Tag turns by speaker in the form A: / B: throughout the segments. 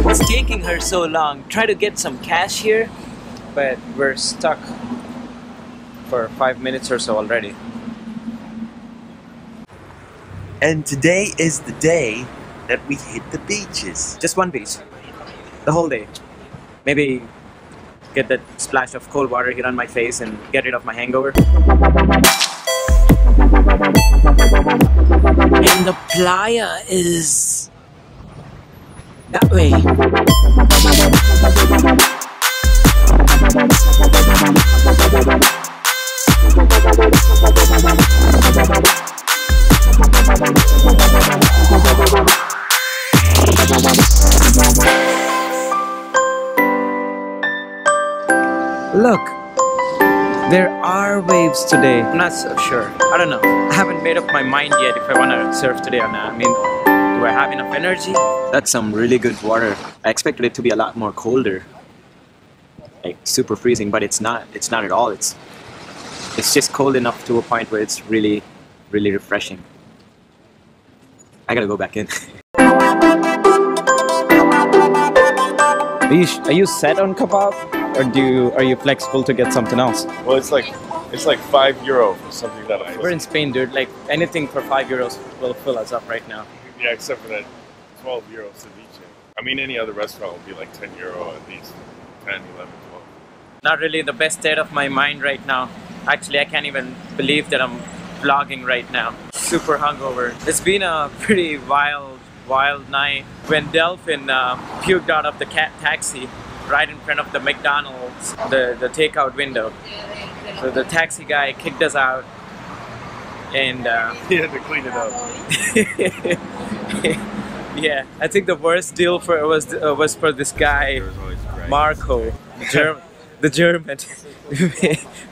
A: It's taking her so long. Try to get some cash here, but we're stuck for 5 minutes or so already.
B: And today is the day that we hit the beaches.
A: Just one beach. The whole day. Maybe get that splash of cold water hit on my face and get rid of my hangover. And the playa is that way. Look, there are waves today. I'm not so sure. I don't know. I haven't made up my mind yet if I want to surf today or not. I mean, do I have enough energy? That's some really good water. I expected it to be a lot more colder. Like super freezing, but it's not. It's not at all. It's just cold enough to a point where it's really, really refreshing. I gotta go back in. Are you set on kebab, or are you flexible to get something else?
C: Well, it's like €5 for something that I.
A: We're in Spain, dude. Like anything for €5 will fill us up right now.
C: Yeah, except for that €12 ceviche. I mean, any other restaurant would be like €10 at least, 10, 11, 12.
A: Not really the best state of my mind right now. Actually, I can't even believe that I'm vlogging right now. Super hungover. It's been a pretty wild night. When Delphin puked out of the taxi right in front of the McDonald's, the takeout window. So the taxi guy kicked us out, and
C: he had to clean it up.
A: Yeah, I think the worst deal was for this guy, Marco, the German.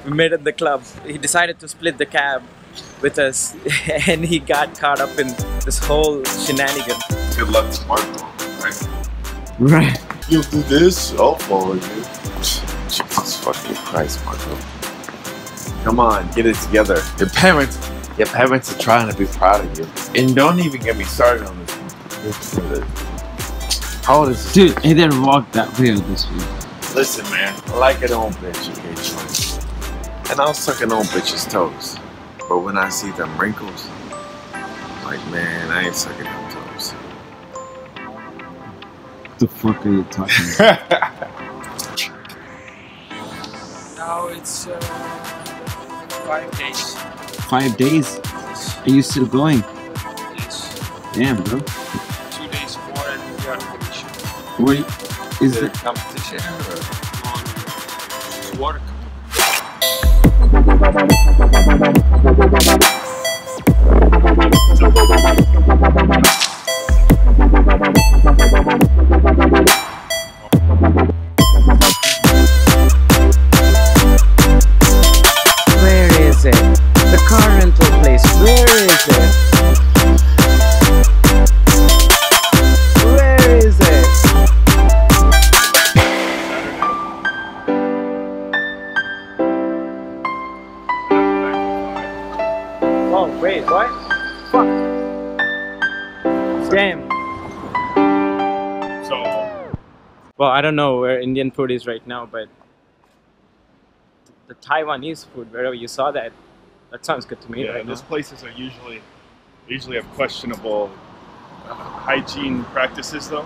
A: We met at the club. He decided to split the cab with us, and he got caught up in this whole shenanigan.
C: Good luck to Marco, right?
A: Right.
C: You'll do this, I'll follow you. Jesus fucking Christ, Marco. Come on, get it together. Your parents are trying to be proud of you. And don't even get me started on this. How old is this?
D: Dude, he didn't walk that way this week.
C: Listen, man, I like an old bitch, okay? And I'll suck an old bitch's toes. But when I see them wrinkles, I'm like, man, I ain't sucking them toes.
D: What the fuck are you talking about?
E: Now it's 5 days.
D: 5 days? Are you still going?
E: Yes.
D: Damn, bro.
E: 2 days more and we are finished.
D: Wait, is it
C: competition
E: On work.
A: Where is it? The car rental place. Where is it? Where is it? Oh wait, what? Fuck. Damn.
C: So,
A: Well, I don't know where Indian food is right now, but the Taiwanese food, wherever you saw that, that sounds good to me
C: yeah,
A: right
C: those
A: now.
C: places are usually have questionable hygiene practices, though.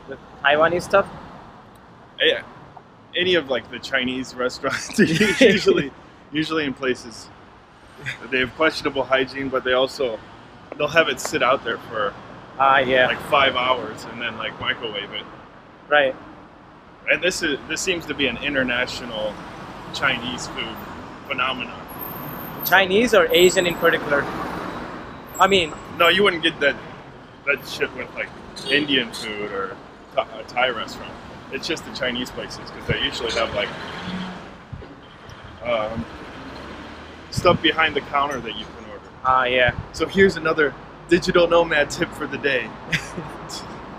A: The Taiwanese stuff?
C: Yeah, any of like the Chinese restaurants usually in places they have questionable hygiene, but they'll have it sit out there for
A: Yeah.
C: like 5 hours and then like microwave it.
A: Right.
C: And this seems to be an international Chinese food phenomenon.
A: Chinese or Asian in particular? I mean,
C: No, you wouldn't get that shit with like Indian food or a Thai restaurant. It's just the Chinese places because they usually have like stuff behind the counter that you can order.
A: yeah.
C: So here's another digital nomad tip for the day.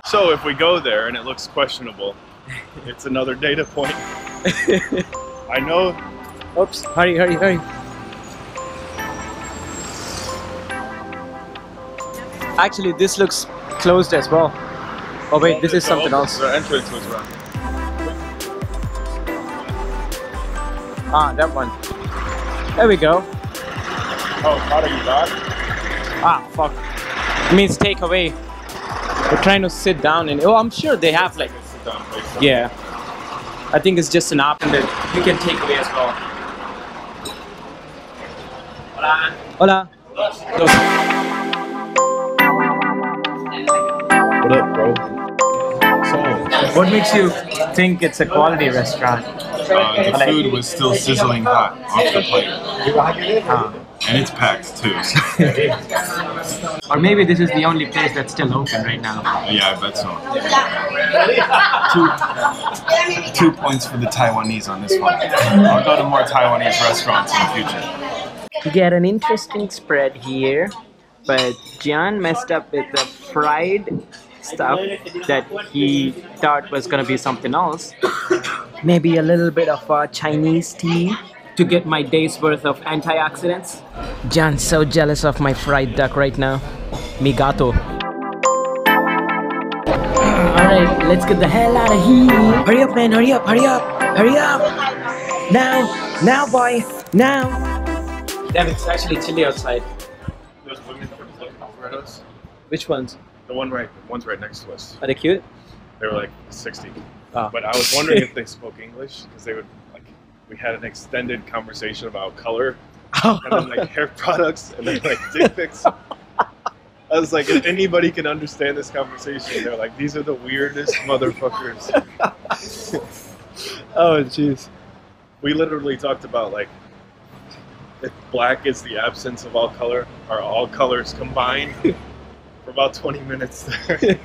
C: So if we go there and it looks questionable, it's another data point. I know.
A: Oops, hurry, hurry, hurry. Actually, this looks closed as well. Oh wait, this is something else.
C: The entrance was wrong.
A: Ah, that one. There we go.
C: Oh, how do you got?
A: Ah, fuck. It means take away. We're trying to sit down and oh, I'm sure they have like.
C: Sit down, place.
A: Yeah. I think it's just an option that you can take away as well. Hola. Hola.
C: What up, bro? So,
A: What makes you think it's a quality restaurant?
C: the food was still sizzling hot off the plate. And it's packed too.
A: Or maybe this is the only place that's still open right now.
C: Yeah, I bet so. 2 points for the Taiwanese on this one. I'll go to more Taiwanese restaurants in the future.
A: You get an interesting spread here, but John messed up with the fried stuff that he thought was gonna be something else. Maybe a little bit of Chinese tea to get my day's worth of antioxidants. John's so jealous of my fried duck right now. Mi gato. Alright, let's get the hell out of here. Hurry up, man, hurry up, hurry up, hurry up. Now, boy, now. Damn, it's actually chilly outside.
C: Those women looking over at us.
A: Which ones?
C: The one's right next to us.
A: Are they cute?
C: They were like 60.
A: Oh.
C: But I was wondering if they spoke English because they would like. We had an extended conversation about color and then like hair products and then like dick pics. I was like, if anybody can understand this conversation, they're like, these are the weirdest motherfuckers.
A: Oh, jeez.
C: We literally talked about like, if black is the absence of all color, are all colors combined? For about 20 minutes there.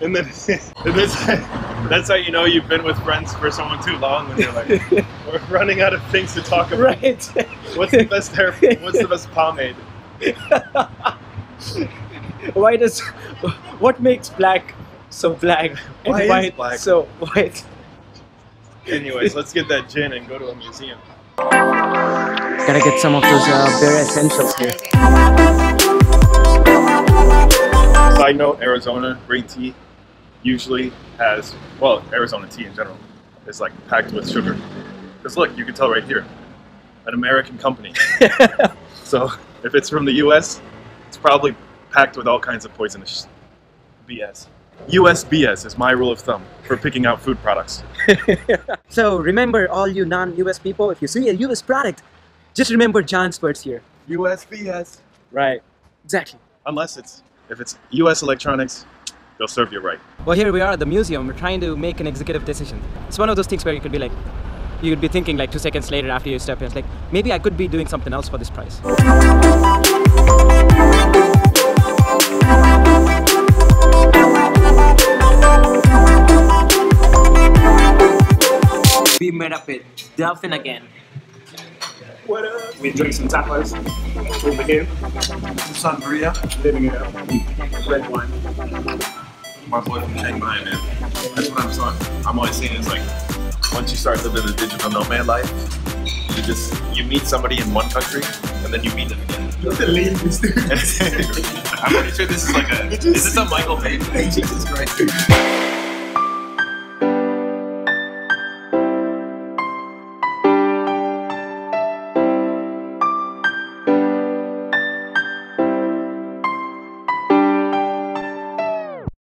C: And then that's how you know you've been with friends for someone too long when you're like, we're running out of things to talk about.
A: Right.
C: What's the best hair? What's the best pomade?
A: What makes black so black and
C: Why is
A: white
C: black?
A: so white?
C: Anyways, let's get that gin and go to a museum.
A: Gotta get some of those bare essentials here.
C: Side note, Arizona green tea usually has, well, Arizona tea in general is like packed with sugar. Because look, you can tell right here, an American company. So if it's from the US, it's probably packed with all kinds of poisonous BS. US BS is my rule of thumb for picking out food products.
A: So remember, all you non-US people, if you see a US product, just remember John's words here.
C: US BS.
A: Right. Exactly.
C: Unless if it's US electronics, they'll serve you right.
A: Well, here we are at the museum. We're trying to make an executive decision. It's one of those things where you could be like, you could be thinking like 2 seconds later after you step in, it's like, maybe I could be doing something else for this price. We met up with Delphin again.
C: What up?
F: We drink some tacos over here,
C: Sangria.
F: living it up. Red wine.
C: My boy from Shanky, man. That's what I'm saying. I'm always saying is like, once you start living the digital nomad life, you meet somebody in one country, and then you meet them again. I'm pretty sure this is like is this a Michael Bay? Jesus Christ.